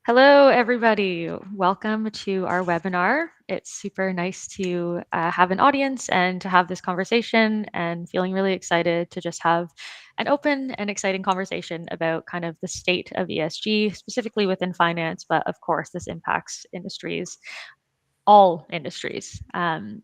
Hello, everybody. Welcome to our webinar. It's super nice to have an audience and to have this conversation, and feeling really excited to just have an open and exciting conversation about kind of the state of ESG, specifically within finance, but of course, this impacts industries, all industries.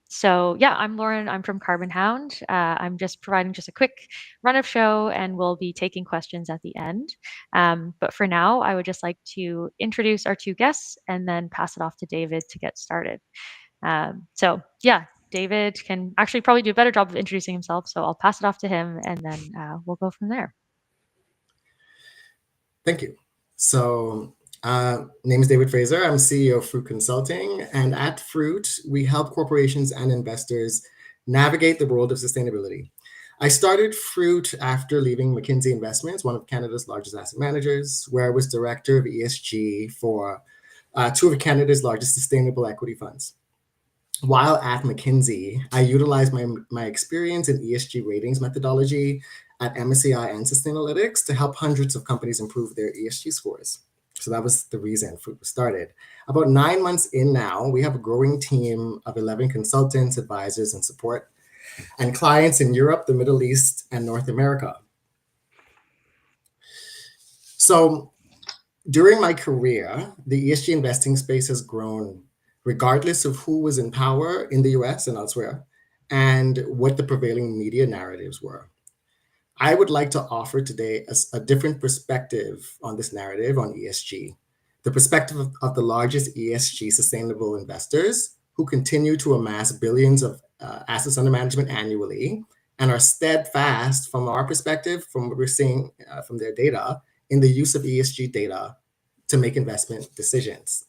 So yeah, I'm Lauren. I'm from Carbon Hound. I'm just providing just a quick run of show, and we'll be taking questions at the end. But for now, I would just like to introduce our two guests and then pass it off to David to get started. So yeah, David can actually probably do a better job of introducing himself. So I'll pass it off to him, and then we'll go from there. Thank you. So, name is David Fraser. I'm CEO of Fruit Consulting, and at Fruit, we help corporations and investors navigate the world of sustainability. I started Fruit after leaving McKinsey Investments, one of Canada's largest asset managers, where I was director of ESG for two of Canada's largest sustainable equity funds. While at McKinsey, I utilized my experience in ESG ratings methodology at MSCI and Sustainalytics to help hundreds of companies improve their ESG scores. So that was the reason Fruit was started. About 9 months in now, we have a growing team of 11 consultants, advisors, and support, and clients in Europe, the Middle East, and North America. So during my career, the ESG investing space has grown regardless of who was in power in the US and elsewhere, and what the prevailing media narratives were. I would like to offer today a different perspective on this narrative on ESG, the perspective of the largest ESG sustainable investors who continue to amass billions of assets under management annually and are steadfast from our perspective, from what we're seeing from their data, in the use of ESG data to make investment decisions.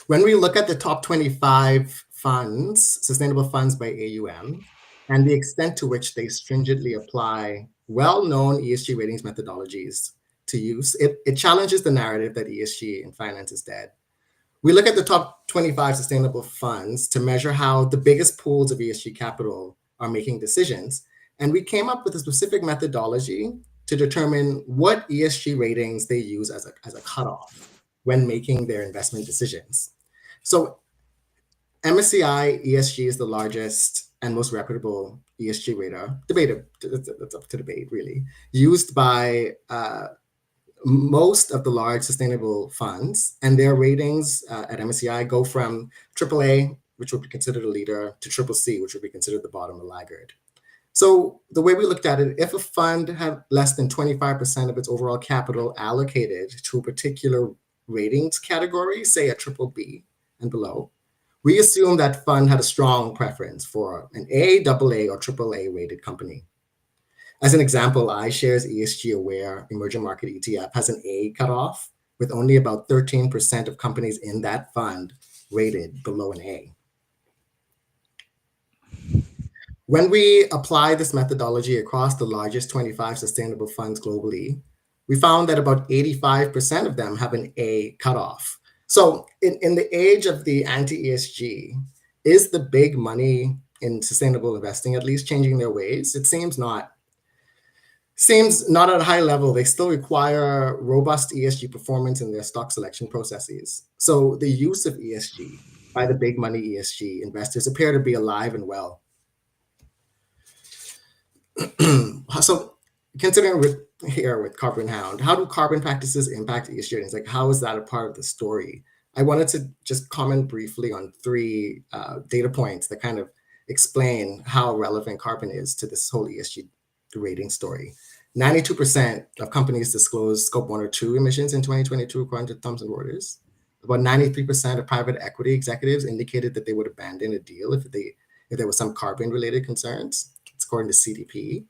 When we look at the top 25 funds, sustainable funds by AUM, and the extent to which they stringently apply well-known ESG ratings methodologies to use, it challenges the narrative that ESG in finance is dead. We look at the top 25 sustainable funds to measure how the biggest pools of ESG capital are making decisions, and we came up with a specific methodology to determine what ESG ratings they use as a cutoff when making their investment decisions. So MSCI ESG is the largest and most reputable ESG rater, that's up to debate really, used by most of the large sustainable funds, and their ratings at MSCI go from AAA, which would be considered a leader, to CCC, which would be considered the bottom, a laggard. So the way we looked at it, if a fund had less than 25% of its overall capital allocated to a particular ratings category, say a BBB and below, we assume that fund had a strong preference for an A, AA, or AAA rated company. As an example, iShares ESG Aware Emerging Market ETF has an A cutoff, with only about 13% of companies in that fund rated below an A. When we apply this methodology across the largest 25 sustainable funds globally, we found that about 85% of them have an A cutoff. So in the age of the anti-ESG, is the big money in sustainable investing at least changing their ways? It seems not. Seems not at a high level. They still require robust ESG performance in their stock selection processes. So the use of ESG by the big money ESG investors appear to be alive and well. So considering with Carbon Hound, how do carbon practices impact ESG ratings? Like, how is that a part of the story? I wanted to just comment briefly on three data points that kind of explain how relevant carbon is to this whole ESG rating story. 92% of companies disclosed scope 1 or 2 emissions in 2022, according to Thomson Reuters. About 93% of private equity executives indicated that they would abandon a deal if there was some carbon-related concerns. It's according to CDP.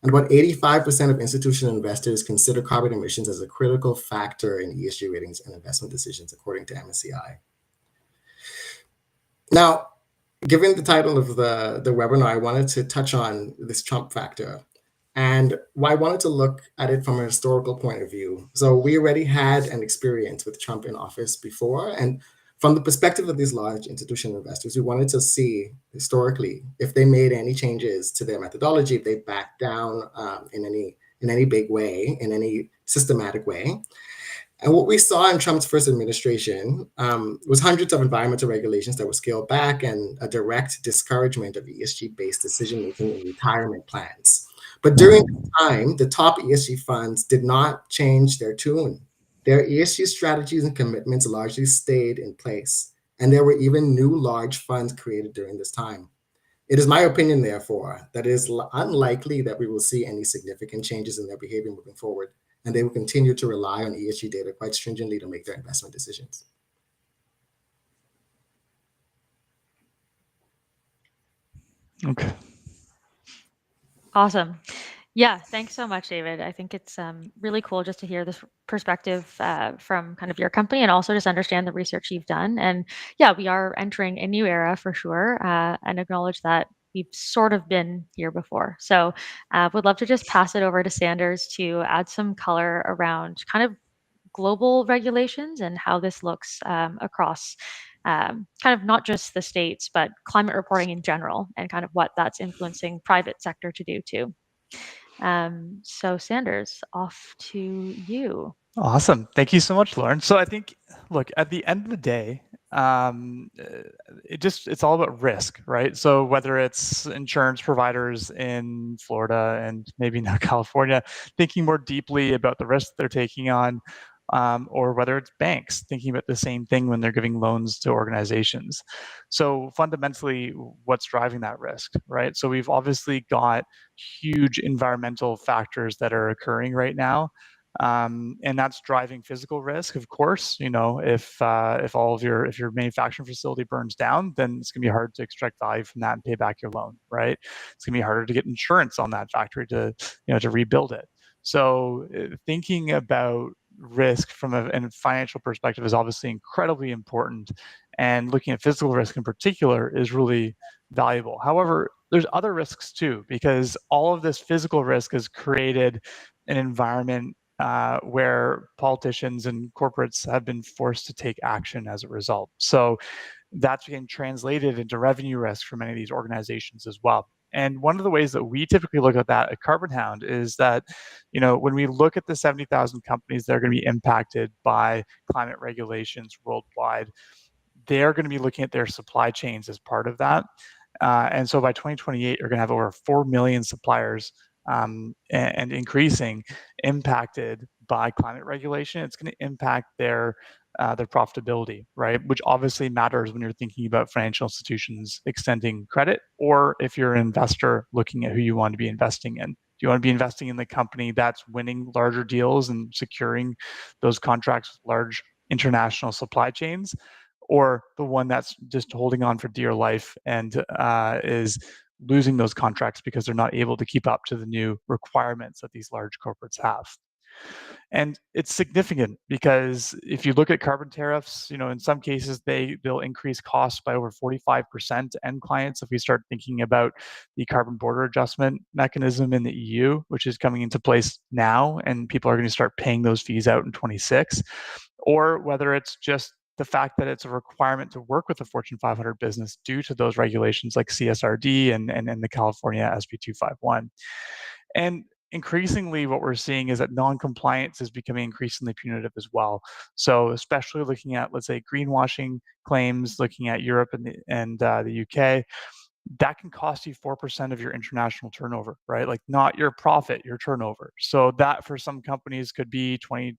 And about 85% of institutional investors consider carbon emissions as a critical factor in ESG ratings and investment decisions, according to MSCI. Now, given the title of the webinar, I wanted to touch on this Trump factor. And I wanted to look at it from a historical point of view. So we already had an experience with Trump in office before. And from the perspective of these large institutional investors, we wanted to see historically if they made any changes to their methodology, if they backed down in any in any big way, in any systematic way. And what we saw in Trump's first administration was hundreds of environmental regulations that were scaled back and a direct discouragement of ESG-based decision-making in retirement plans. But during the time, the top ESG funds did not change their tune. Their ESG strategies and commitments largely stayed in place. And there were even new large funds created during this time. It is my opinion, therefore, that it is unlikely that we will see any significant changes in their behavior moving forward, and they will continue to rely on ESG data quite stringently to make their investment decisions. Okay. Awesome. Yeah, thanks so much, David. I think it's really cool just to hear this perspective from kind of your company and also just understand the research you've done. And yeah, we are entering a new era for sure, and acknowledge that we've sort of been here before. So would love to just pass it over to Sanders to add some color around kind of global regulations and how this looks across kind of not just the states, but climate reporting in general and kind of what that's influencing private sector to do too. So Sanders, off to you. Awesome. Thank you so much, Lauren. So I think, look, at the end of the day, it's all about risk, right? So whether it's insurance providers in Florida and maybe now California thinking more deeply about the risk they're taking on, or whether it's banks thinking about the same thing when they're giving loans to organizations. So fundamentally, what's driving that risk, right? So we've obviously got huge environmental factors that are occurring right now. And that's driving physical risk, of course. You know, if your manufacturing facility burns down, then it's going to be hard to extract value from that and pay back your loan, right? It's going to be harder to get insurance on that factory to rebuild it. So thinking about risk from a financial perspective is obviously incredibly important, and looking at physical risk in particular is really valuable. However, there's other risks too, because all of this physical risk has created an environment where politicians and corporates have been forced to take action as a result. So that's getting translated into revenue risk for many of these organizations as well. And one of the ways that we typically look at that at Carbon Hound is that, when we look at the 70,000 companies that are going to be impacted by climate regulations worldwide, they're going to be looking at their supply chains as part of that. And so by 2028, you're going to have over 4 million suppliers and increasing impacted by climate regulation. It's going to impact their profitability, right? Which obviously matters when you're thinking about financial institutions extending credit, or if you're an investor looking at who you want to be investing in. Do you want to be investing in the company that's winning larger deals and securing those contracts with large international supply chains, or the one that's just holding on for dear life and is losing those contracts because they're not able to keep up to the new requirements that these large corporates have? And it's significant because if you look at carbon tariffs, in some cases they'll increase costs by over 45% to end clients. If we start thinking about the carbon border adjustment mechanism in the EU, which is coming into place now, and people are going to start paying those fees out in 26, or whether it's just the fact that it's a requirement to work with a Fortune 500 business due to those regulations like CSRD and the California SB 251. And increasingly, what we're seeing is that non-compliance is becoming increasingly punitive as well. So especially looking at, let's say, greenwashing claims, looking at Europe and the UK, that can cost you 4% of your international turnover, right? Like not your profit, your turnover. So that for some companies could be 20%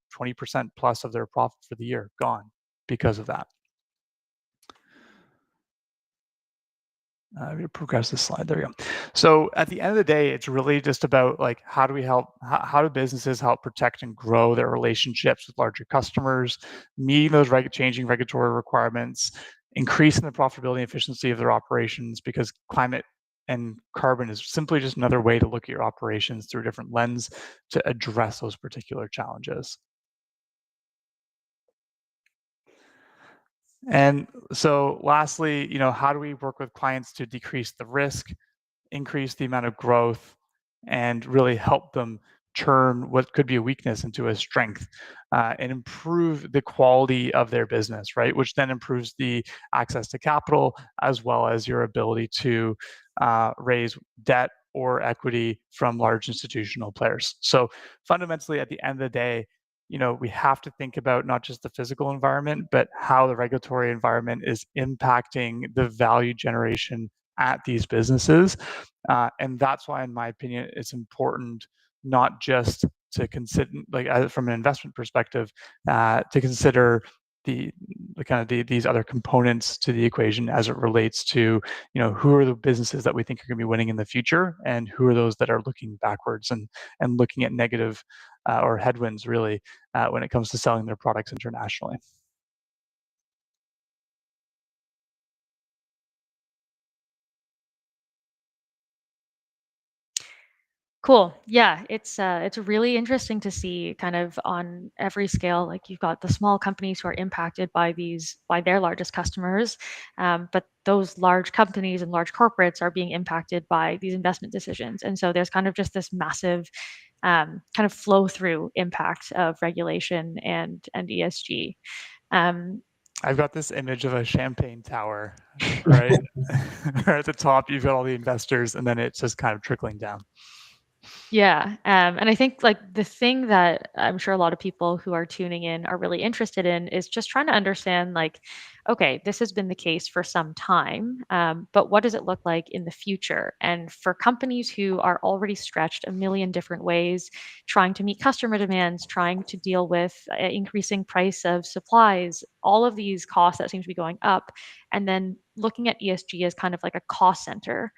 plus of their profit for the year gone because of that. We progress this slide. There we go. So at the end of the day, it's really just about like how do businesses help protect and grow their relationships with larger customers, meeting those changing regulatory requirements, increasing the profitability and efficiency of their operations, because climate and carbon is simply just another way to look at your operations through a different lens to address those particular challenges. And so lastly, how do we work with clients to decrease the risk, increase the amount of growth, and really help them turn what could be a weakness into a strength, and improve the quality of their business, right? Which then improves the access to capital as well as your ability to raise debt or equity from large institutional players. So fundamentally, at the end of the day, we have to think about not just the physical environment, but how the regulatory environment is impacting the value generation at these businesses. And that's why, in my opinion, it's important not just to consider, like from an investment perspective, to consider the kind of these other components to the equation as it relates to who are the businesses that we think are going to be winning in the future, and who are those that are looking backwards and looking at negative or headwinds really when it comes to selling their products internationally. Cool. Yeah, it's really interesting to see kind of on every scale. Like you've got the small companies who are impacted by their largest customers, but those large companies and large corporates are being impacted by these investment decisions. And so there's kind of just this massive kind of flow through impact of regulation and ESG. Um, I've got this image of a champagne tower, right? At the top, you've got all the investors, and then it's just kind of trickling down. Yeah, and I think like the thing that I'm sure a lot of people who are tuning in are really interested in is just trying to understand like, okay, this has been the case for some time, but what does it look like in the future? And for companies who are already stretched a million different ways, trying to meet customer demands, trying to deal with increasing price of supplies, all of these costs that seem to be going up, and then looking at ESG as kind of like a cost center.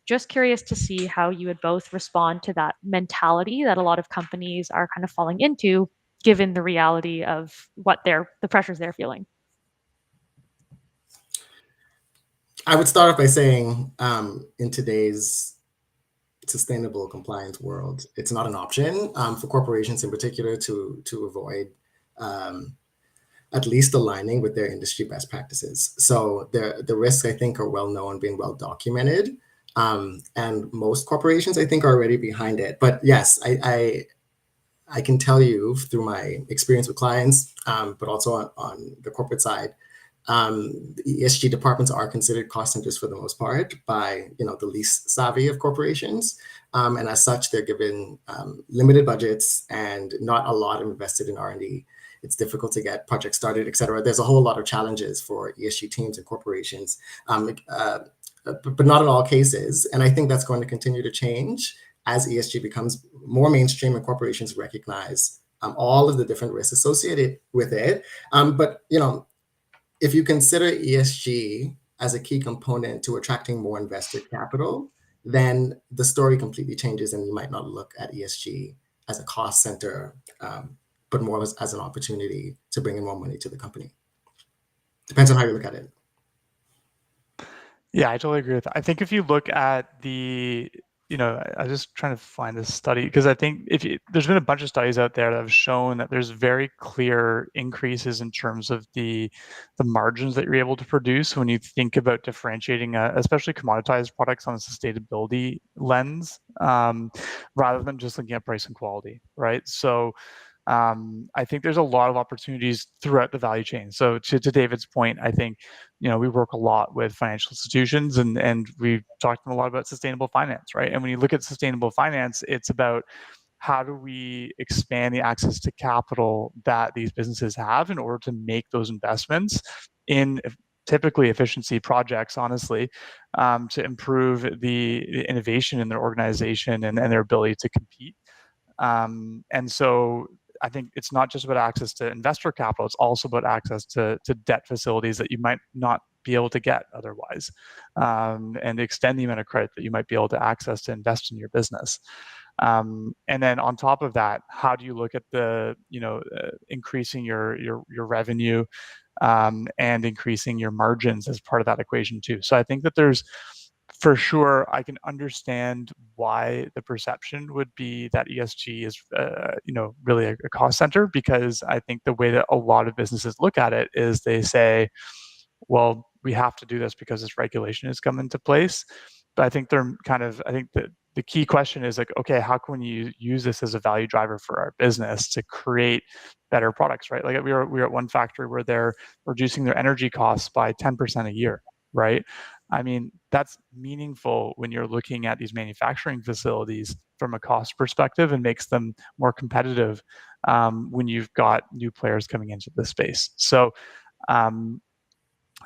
Just curious to see how you would both respond to that mentality that a lot of companies are kind of falling into, given the reality of the pressures they're feeling. I would start off by saying, in today's sustainable compliance world, it's not an option for corporations in particular to avoid at least aligning with their industry best practices. So the risks, I think, are well known, being well documented, and most corporations, I think, are already behind it. But yes, I can tell you through my experience with clients, but also on the corporate side, the ESG departments are considered cost centers for the most part by the least savvy of corporations, and as such, they're given limited budgets and not a lot invested in R&D. It's difficult to get projects started, et cetera. There's a whole lot of challenges for ESG teams and corporations, but not in all cases. And I think that's going to continue to change as ESG becomes more mainstream and corporations recognize all of the different risks associated with it. But if you consider ESG as a key component to attracting more investor capital, then the story completely changes, and you might not look at ESG as a cost center, but more as an opportunity to bring in more money to the company. Depends on how you look at it. Yeah, I totally agree with that. I think if you look at I'm just trying to find this study, because I think there's been a bunch of studies out there that have shown that there's very clear increases in terms of the margins that you're able to produce when you think about differentiating, especially commoditized products on a sustainability lens, rather than just looking at price and quality, right? So I think there's a lot of opportunities throughout the value chain. So to David's point, I think we work a lot with financial institutions, and we've talked to them a lot about sustainable finance, right? And when you look at sustainable finance, it's about how do we expand the access to capital that these businesses have in order to make those investments in typically efficiency projects, honestly, to improve the innovation in their organization and their ability to compete. And so I think it's not just about access to investor capital, it's also about access to debt facilities that you might not be able to get otherwise, and extend the amount of credit that you might be able to access to invest in your business. And then on top of that, how do you look at the increasing your revenue, and increasing your margins as part of that equation too? So I think that there's, for sure, I can understand why the perception would be that ESG is, really a cost center, because I think the way that a lot of businesses look at it is they say, well, we have to do this because this regulation has come into place. But I think that the key question is like, okay, how can we use this as a value driver for our business to create better products, right? Like we were at one factory where they're reducing their energy costs by 10% a year. right? I mean, that's meaningful when you're looking at these manufacturing facilities from a cost perspective and makes them more competitive when you've got new players coming into the space. So, um,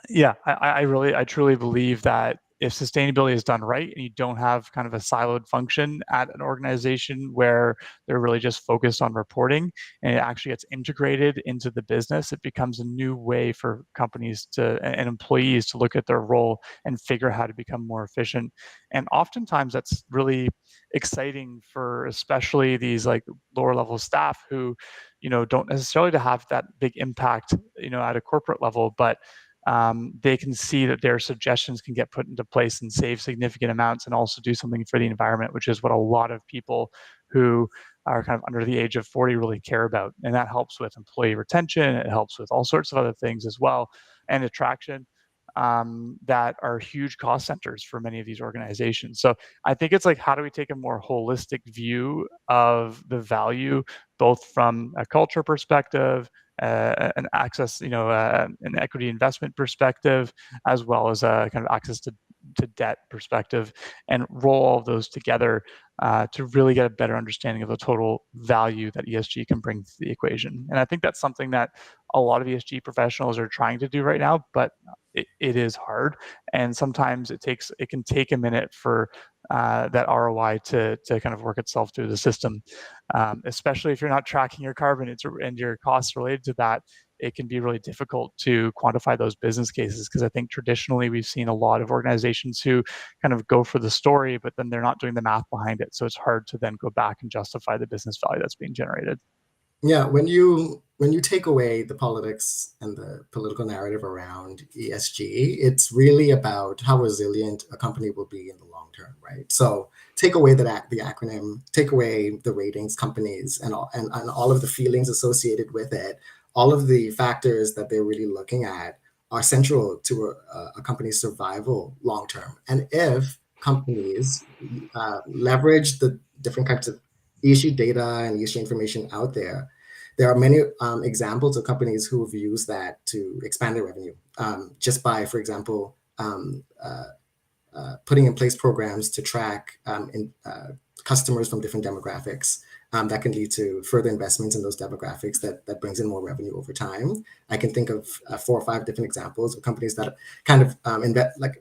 yeah, I truly believe that if sustainability is done right and you don't have kind of a siloed function at an organization where they're really just focused on reporting and it actually gets integrated into the business, it becomes a new way for companies to and employees to look at their role and figure out how to become more efficient. And oftentimes that's really exciting for especially these like lower level staff who, don't necessarily to have that big impact, at a corporate level, but they can see that their suggestions can get put into place and save significant amounts and also do something for the environment, which is what a lot of people who are kind of under the age of 40 really care about. And that helps with employee retention. It helps with all sorts of other things as well, and attraction, that are huge cost centers for many of these organizations. So I think it's like, how do we take a more holistic view of the value, both from a culture perspective, an access, an equity investment perspective, as well as a kind of access to debt perspective, and roll all of those together to really get a better understanding of the total value that ESG can bring to the equation. And I think that's something that a lot of ESG professionals are trying to do right now, but it is hard, and sometimes it can take a minute for that ROI to kind of work itself through the system, especially if you're not tracking your carbon and your costs related to that. It can be really difficult to quantify those business cases because I think traditionally we've seen a lot of organizations who kind of go for the story, but then they're not doing the math behind it. So it's hard to then go back and justify the business value that's being generated. Yeah, when you take away the politics and the political narrative around ESG, it's really about how resilient a company will be in the long term, right? So take away the acronym, take away the ratings companies and all of the feelings associated with it. All of the factors that they're really looking at are central to a company's survival long term. And if companies leverage the different kinds of ESG data and ESG information out there are many examples of companies who have used that to expand their revenue, just by, for example, putting in place programs to track customers from different demographics. That can lead to further investments in those demographics that brings in more revenue over time. I can think of 4 or 5 different examples of companies that kind of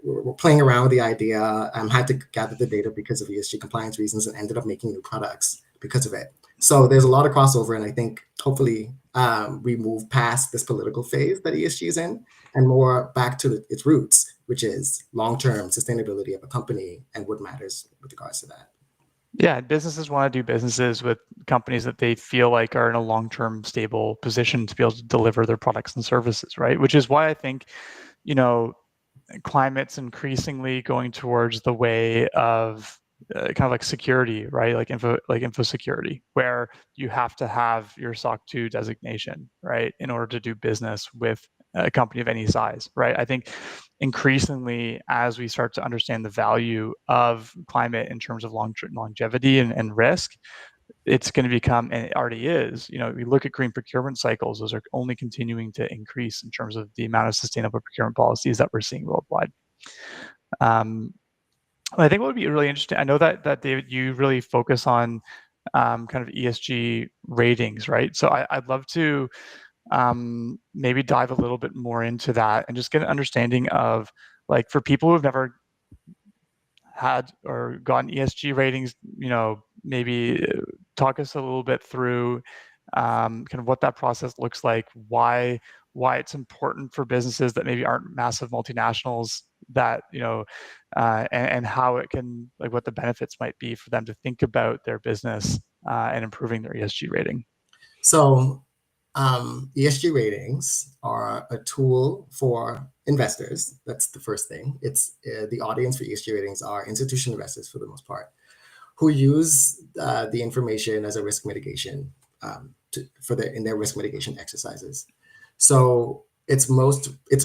were playing around with the idea, had to gather the data because of ESG compliance reasons, and ended up making new products because of it. So there's a lot of crossover, and I think hopefully we move past this political phase that ESG is in and more back to its roots, which is long-term sustainability of a company and what matters with regards to that. Yeah, businesses want to do businesses with companies that they feel like are in a long-term stable position to be able to deliver their products and services, right? Which is why I think, climate's increasingly going towards the way of kind of like security, right? Like info security, where you have to have your SOC 2 designation, right, in order to do business with a company of any size, right? I think increasingly, as we start to understand the value of climate in terms of longevity and risk, it's going to become, and it already is, we look at green procurement cycles, those are only continuing to increase in terms of the amount of sustainable procurement policies that we're seeing worldwide. I think what would be really interesting, I know that David, you really focus on kind of ESG ratings, right? So I'd love to maybe dive a little bit more into that and just get an understanding of, like, for people who've never had or gotten ESG ratings, maybe talk us a little bit through kind of what that process looks like, why it's important for businesses that maybe aren't massive multinationals, that and how it can, like, what the benefits might be for them to think about their business and improving their ESG rating. So ESG ratings are a tool for investors. That's the first thing. It's the audience for ESG ratings are institutional investors for the most part, who use the information as a risk mitigation in their risk mitigation exercises. So it's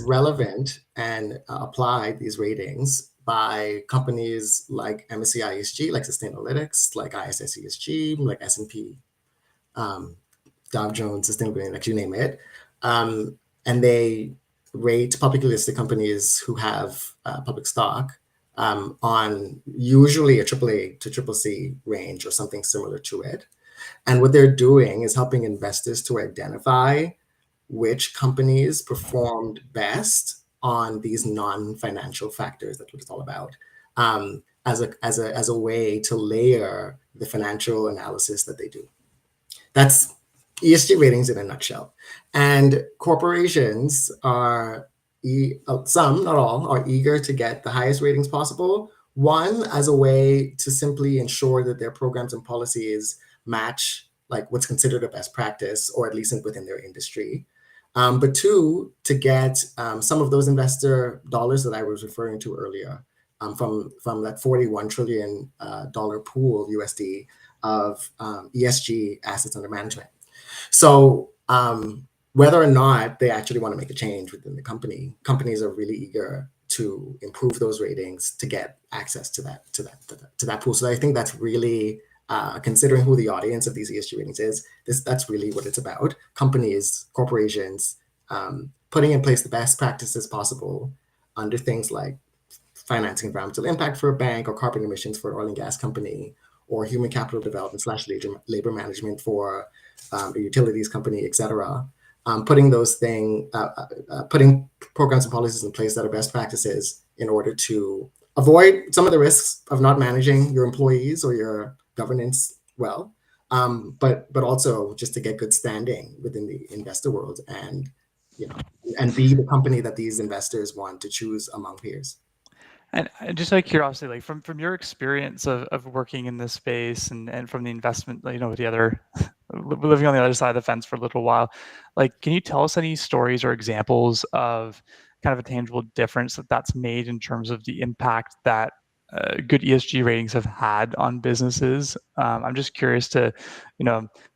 relevant and applied, these ratings, by companies like MSCI ESG, like Sustainalytics, like ISS ESG, like S&P, Dow Jones Sustainability Index, you name it. And they rate publicly listed companies who have public stock on usually a AAA to triple C range or something similar to it. And what they're doing is helping investors to identify which companies performed best on these non-financial factors. That's what it's all about. As a way to layer the financial analysis that they do. That's ESG ratings in a nutshell. And corporations are, some, not all, are eager to get the highest ratings possible. One, as a way to simply ensure that their programs and policies match like what's considered a best practice, or at least within their industry. But two, to get some of those investor dollars that I was referring to earlier, from that $41 trillion pool USD of ESG assets under management. So whether or not they actually want to make a change within the company, companies are really eager to improve those ratings to get access to that pool. So I think that's really, considering who the audience of these ESG ratings is, that's really what it's about. Companies, corporations, putting in place the best practices possible under things like financing environmental impact for a bank, or carbon emissions for an oil and gas company, or human capital development / labor management for a utilities company, etc. Putting programs and policies in place that are best practices in order to avoid some of the risks of not managing your employees or your governance well, but also just to get good standing within the investor world, and be the company that these investors want to choose among peers. And just out of curiosity, like from your experience of working in this space and from the investment, the other living on the other side of the fence for a little while, like, can you tell us any stories or examples of kind of a tangible difference that's made in terms of the impact that good ESG ratings have had on businesses? I'm just curious to,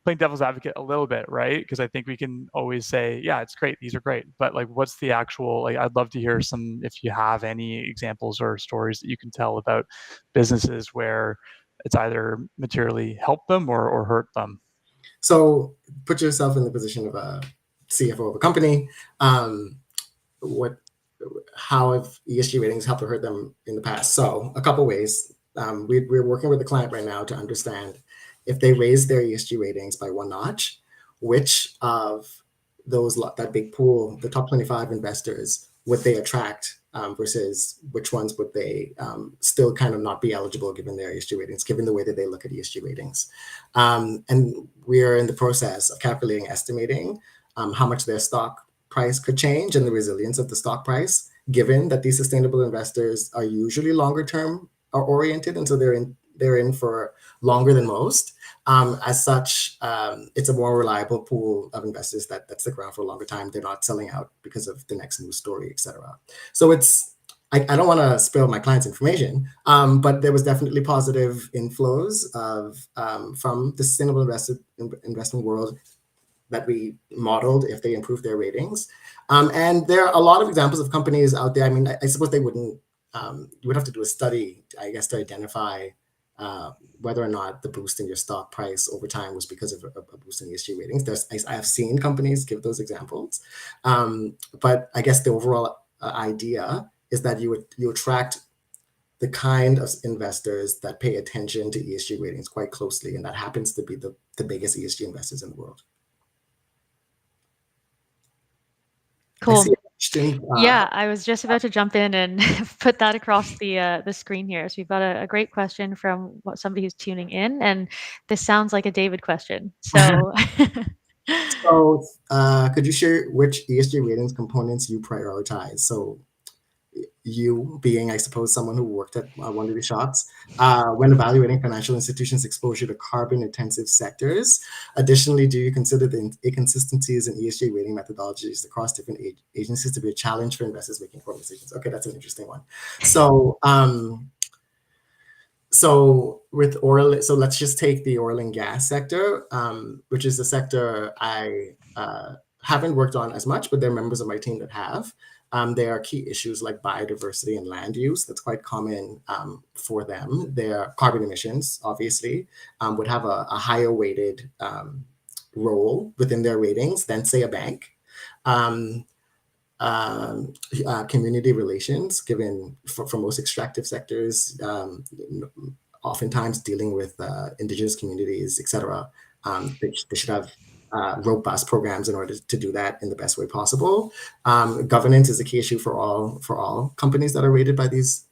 playing devil's advocate a little bit, right? Because I think we can always say, yeah, it's great, these are great, but like, what's the actual, like, I'd love to hear some, if you have any examples or stories that you can tell about businesses where it's either materially helped them or hurt them. So put yourself in the position of a CFO of a company. How have ESG ratings helped or hurt them in the past? So a couple ways. We're working with a client right now to understand if they raise their ESG ratings by one notch, which of that big pool, the top 25 investors, would they attract versus which ones would they still kind of not be eligible given their ESG ratings, given the way that they look at ESG ratings. And we are in the process of estimating how much their stock price could change and the resilience of the stock price, given that these sustainable investors are usually longer term oriented, and so they're in for longer than most. As such, it's a more reliable pool of investors that stick around for a longer time. They're not selling out because of the next news story, etc. So I don't want to spill my client's information, but there was definitely positive inflows from the sustainable investment world that we modeled if they improve their ratings. And there are a lot of examples of companies out there. I mean, I suppose they wouldn't, you would have to do a study, I guess, to identify whether or not the boost in your stock price over time was because of a boost in ESG ratings. I have seen companies give those examples. But I guess the overall idea is that you attract the kind of investors that pay attention to ESG ratings quite closely, and that happens to be the biggest ESG investors in the world. Cool. Yeah, I was just about to jump in and put that across the screen here. So we've got a great question from somebody who's tuning in, and this sounds like a David question. So, could you share which ESG ratings components you prioritize? So, you being, I suppose, someone who worked at one of the shops, when evaluating financial institutions' exposure to carbon-intensive sectors. Additionally, do you consider the inconsistencies in ESG rating methodologies across different agencies to be a challenge for investors making informed decisions? Okay, that's an interesting one. So with oil, so let's just take the oil and gas sector, which is the sector I haven't worked on as much, but there are members of my team that have. There are key issues like biodiversity and land use. That's quite common for them. Their carbon emissions, obviously, would have a higher weighted role within their ratings than, say, a bank. community relations, given for most extractive sectors, oftentimes dealing with indigenous communities, etc. They should have robust programs in order to do that in the best way possible. Governance is a key issue for all companies that are rated by these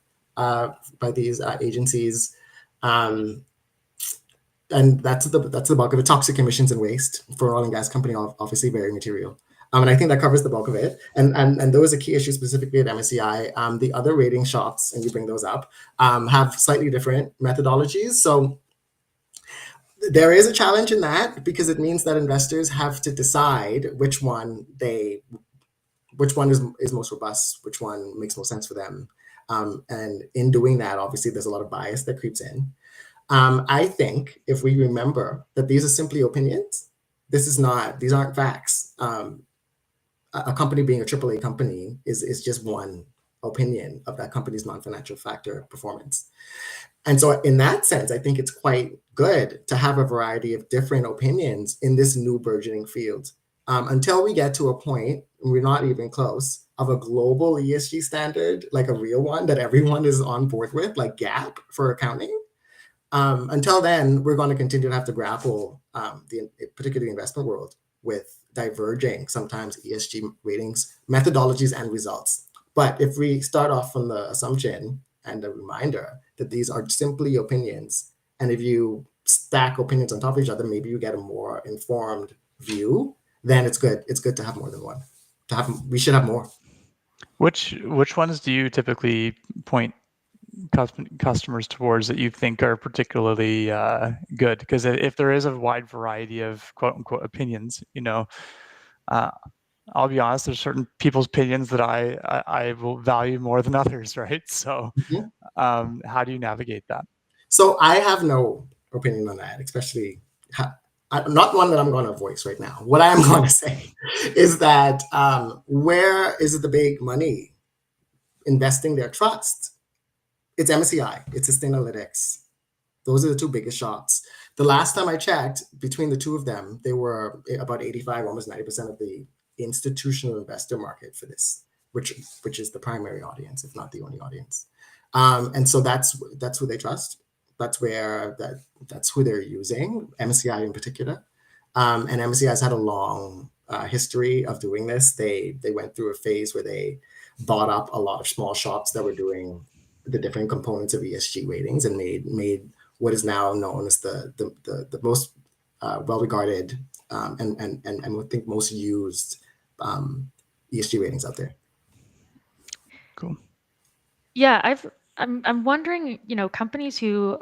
agencies. And that's the bulk of it. Toxic emissions and waste for oil and gas company, obviously very material. And I think that covers the bulk of it. And those are key issues specifically at MSCI. The other rating shops, and you bring those up, have slightly different methodologies. So there is a challenge in that, because it means that investors have to decide which one is most robust, which one makes most sense for them. And in doing that, obviously, there's a lot of bias that creeps in. I think if we remember that these are simply opinions, these aren't facts. A company being a AAA company is just one opinion of that company's non-financial factor performance. And so in that sense, I think it's quite good to have a variety of different opinions in this new burgeoning field. Until we get to a point, we're not even close, of a global ESG standard, like a real one that everyone is on board with, like GAAP for accounting. Until then, we're going to continue to have to grapple, particularly the investment world, with diverging, sometimes ESG ratings, methodologies, and results. But if we start off from the assumption and a reminder that these are simply opinions, and if you stack opinions on top of each other, maybe you get a more informed view, then it's good. It's good to have more than one. We should have more. Which ones do you typically point customers towards that you think are particularly good? Because if there is a wide variety of quote unquote opinions, I'll be honest, there's certain people's opinions that I will value more than others, right? So how do you navigate that? So I have no opinion on that, especially not one that I'm going to voice right now. What I am going to say is that where is the big money investing their trust? It's MSCI, it's Sustainalytics. Those are the two biggest shops. The last time I checked, between the two of them, they were about 85, almost 90% of the institutional investor market for this, which is the primary audience, if not the only audience. And so that's who they trust. That's who they're using, MSCI in particular. And MSCI has had a long history of doing this. They went through a phase where they bought up a lot of small shops that were doing the different components of ESG ratings and made what is now known as the most well-regarded and I think most used ESG ratings out there. Cool. Yeah, I'm wondering, companies who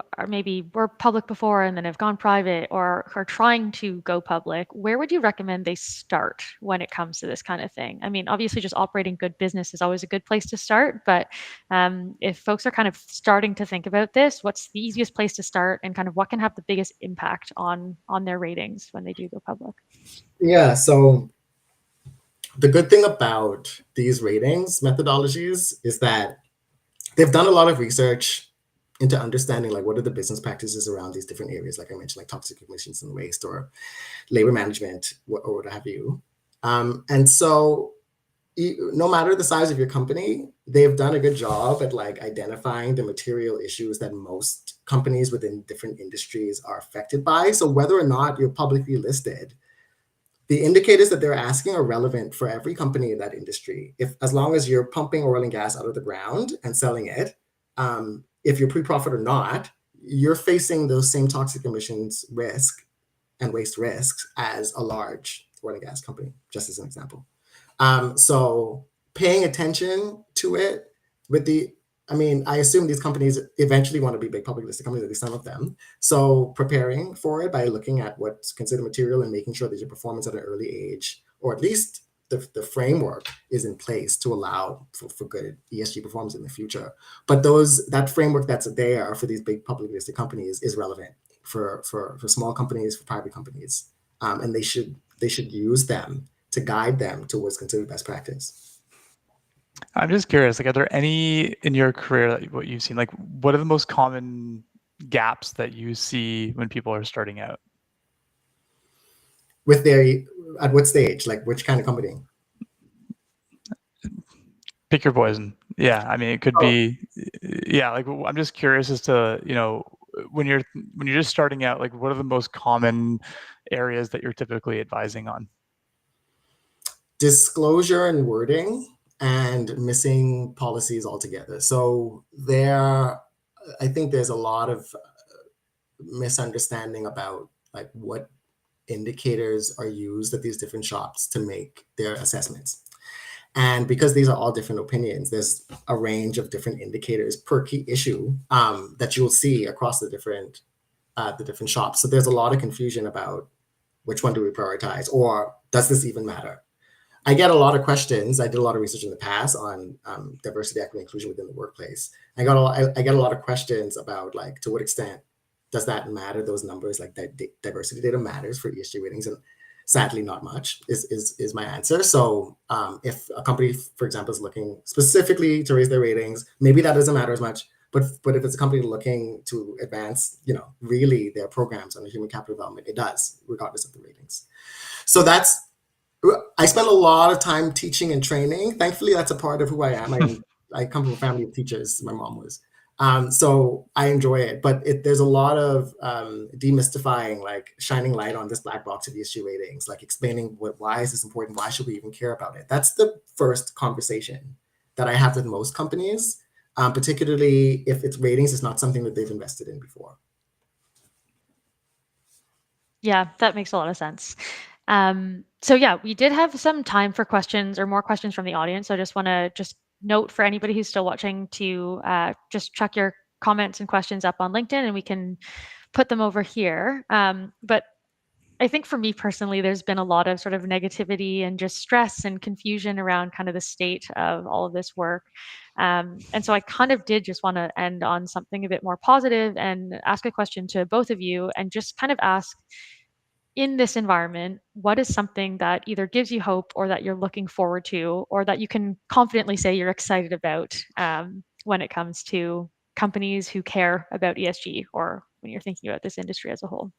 were public before and then have gone private or are trying to go public, where would you recommend they start when it comes to this kind of thing? I mean, obviously, just operating good business is always a good place to start, but if folks are kind of starting to think about this, what's the easiest place to start, and kind of what can have the biggest impact on their ratings when they do go public? Yeah, so the good thing about these ratings methodologies is that they've done a lot of research into understanding like what are the business practices around these different areas, like I mentioned, like toxic emissions and waste or labor management or what have you. And so no matter the size of your company, they've done a good job at like identifying the material issues that most companies within different industries are affected by. So whether or not you're publicly listed, the indicators that they're asking are relevant for every company in that industry. As long as you're pumping oil and gas out of the ground and selling it, if you're pre-profit or not, you're facing those same toxic emissions risk and waste risks as a large oil and gas company, just as an example. So paying attention to it I assume these companies eventually want to be big public listed companies, at least some of them. So preparing for it by looking at what's considered material and making sure that your performance at an early age, or at least the framework is in place to allow for good ESG performance in the future. But that framework that's there for these big public listed companies is relevant for small companies, for private companies. And they should use them to guide them towards considered best practice. I'm just curious, like, are there any in your career that what you've seen, like what are the most common gaps that you see when people are starting out? At what stage, like which kind of company? Pick your poison. Yeah, I mean, it could be, yeah. Like, I'm just curious as to, when you're just starting out, like, what are the most common areas that you're typically advising on? Disclosure and wording, and missing policies altogether. So I think there's a lot of misunderstanding about like what indicators are used at these different shops to make their assessments. And because these are all different opinions, there's a range of different indicators per key issue that you'll see across the different shops. So there's a lot of confusion about which one do we prioritize, or does this even matter? I get a lot of questions. I did a lot of research in the past on diversity, equity, inclusion within the workplace. I get a lot of questions about like, to what extent does that matter? Those numbers, like that diversity data matters for ESG ratings, and sadly, not much is my answer. So if a company, for example, is looking specifically to raise their ratings, maybe that doesn't matter as much. But if it's a company looking to advance, really their programs on the human capital development, it does, regardless of the ratings. So I spend a lot of time teaching and training. Thankfully, that's a part of who I am. I come from a family of teachers. My mom was. So I enjoy it. But there's a lot of demystifying, like shining light on this black box of ESG ratings, like explaining why is this important? Why should we even care about it? That's the first conversation that I have with most companies, particularly if its ratings is not something that they've invested in before. Yeah, that makes a lot of sense. So yeah, we did have some time for questions or more questions from the audience. So I just want to note for anybody who's still watching to just check your comments and questions up on LinkedIn, and we can put them over here. But I think for me personally, there's been a lot of sort of negativity and just stress and confusion around kind of the state of all of this work. And so I kind of did just want to end on something a bit more positive and ask a question to both of you and just kind of ask, in this environment, what is something that either gives you hope or that you're looking forward to, or that you can confidently say you're excited about when it comes to companies who care about ESG, or when you're thinking about this industry as a whole?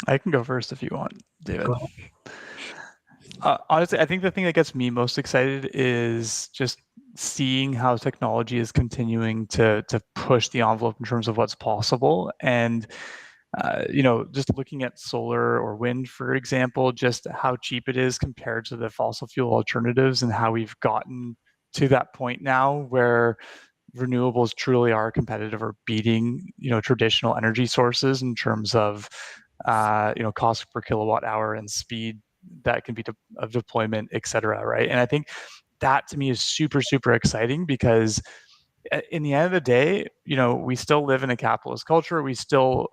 I can go first if you want, David. Honestly, I think the thing that gets me most excited is just seeing how technology is continuing to push the envelope in terms of what's possible. And just looking at solar or wind, for example, just how cheap it is compared to the fossil fuel alternatives, and how we've gotten to that point now where renewables truly are competitive or beating traditional energy sources in terms of cost per kilowatt hour and speed that can be of deployment, et cetera, right? And I think that to me is super, super exciting, because in the end of the day, we still live in a capitalist culture. We still,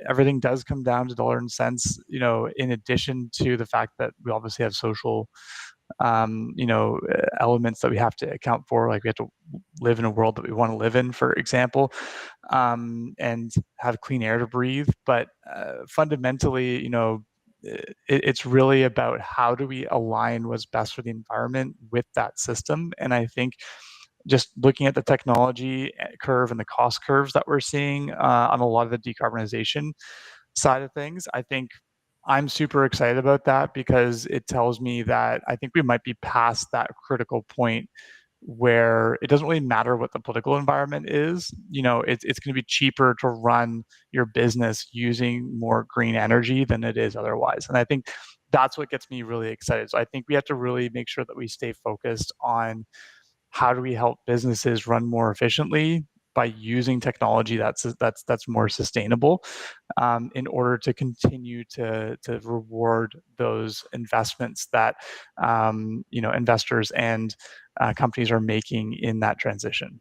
everything does come down to dollar and cents, in addition to the fact that we obviously have social elements that we have to account for. Like, we have to live in a world that we want to live in, for example, and have clean air to breathe. But fundamentally, it's really about how do we align what's best for the environment with that system. And I think just looking at the technology curve and the cost curves that we're seeing on a lot of the decarbonization side of things, I think I'm super excited about that, because it tells me that I think we might be past that critical point where it doesn't really matter what the political environment is. It's going to be cheaper to run your business using more green energy than it is otherwise. And I think that's what gets me really excited. So I think we have to really make sure that we stay focused on how do we help businesses run more efficiently by using technology that's more sustainable, in order to continue to reward those investments that investors and companies are making in that transition.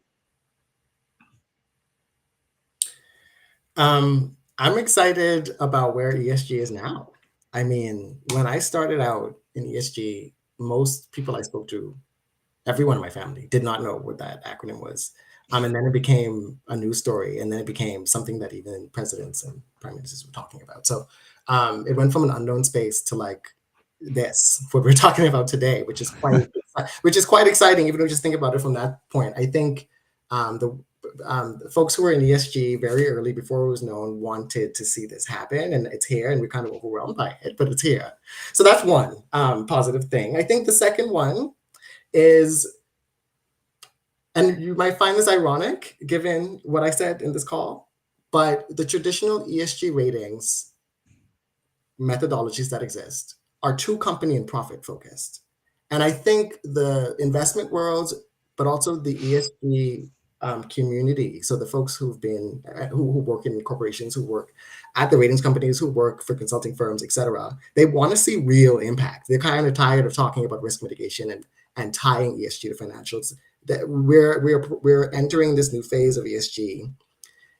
I'm excited about where ESG is now. I mean, when I started out in ESG, most people I spoke to, everyone in my family, did not know what that acronym was. And then it became a news story, and then it became something that even presidents and prime ministers were talking about. So it went from an unknown space to like this, what we're talking about today, which is quite exciting, even though just think about it from that point. I think the folks who were in ESG very early, before it was known, wanted to see this happen, and it's here, and we're kind of overwhelmed by it, but it's here. So that's one positive thing. I think the second one is, and you might find this ironic given what I said in this call, but the traditional ESG ratings methodologies that exist are too company and profit focused. And I think the investment world, but also the ESG community, so the folks who work in corporations, who work at the ratings companies, who work for consulting firms, et cetera, they want to see real impact. They're kind of tired of talking about risk mitigation and tying ESG to financials. That we're entering this new phase of ESG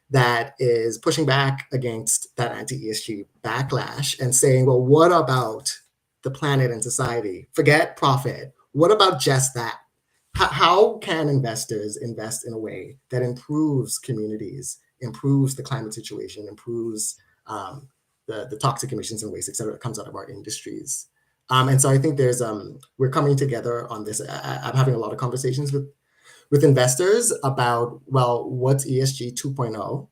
that is pushing back against that anti-ESG backlash and saying, well, what about the planet and society? Forget profit. What about just that? How can investors invest in a way that improves communities, improves the climate situation, improves the toxic emissions and waste, et cetera, that comes out of our industries? And so I think we're coming together on this. I'm having a lot of conversations with investors about, well, what's ESG 2.0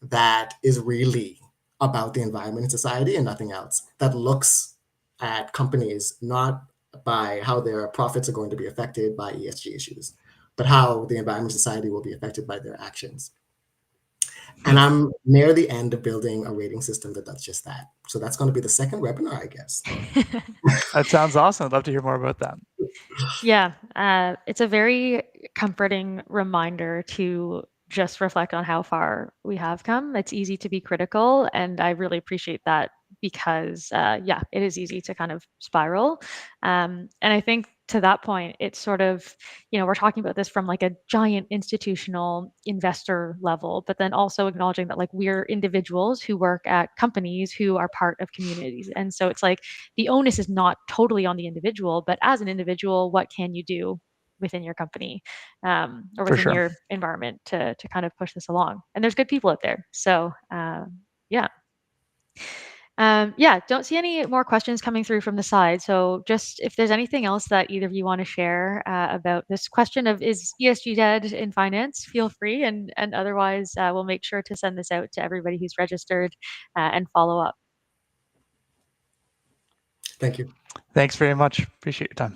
that is really about the environment and society and nothing else, that looks at companies not by how their profits are going to be affected by ESG issues, but how the environment and society will be affected by their actions. And I'm near the end of building a rating system that does just that. So that's going to be the second webinar, I guess. That sounds awesome. I'd love to hear more about that. Yeah, it's a very comforting reminder to just reflect on how far we have come. It's easy to be critical, and I really appreciate that because, yeah, it is easy to kind of spiral. And I think to that point, it's sort of, we're talking about this from like a giant institutional investor level, but then also acknowledging that like we're individuals who work at companies who are part of communities. And so it's like the onus is not totally on the individual, but as an individual, what can you do within your company or For within sure. your environment to kind of push this along? And there's good people out there. So yeah. Yeah, don't see any more questions coming through from the side. So just if there's anything else that either of you want to share about this question of is ESG dead in finance, feel free. And otherwise, we'll make sure to send this out to everybody who's registered and follow up. Thank you. Thanks very much. Appreciate your time.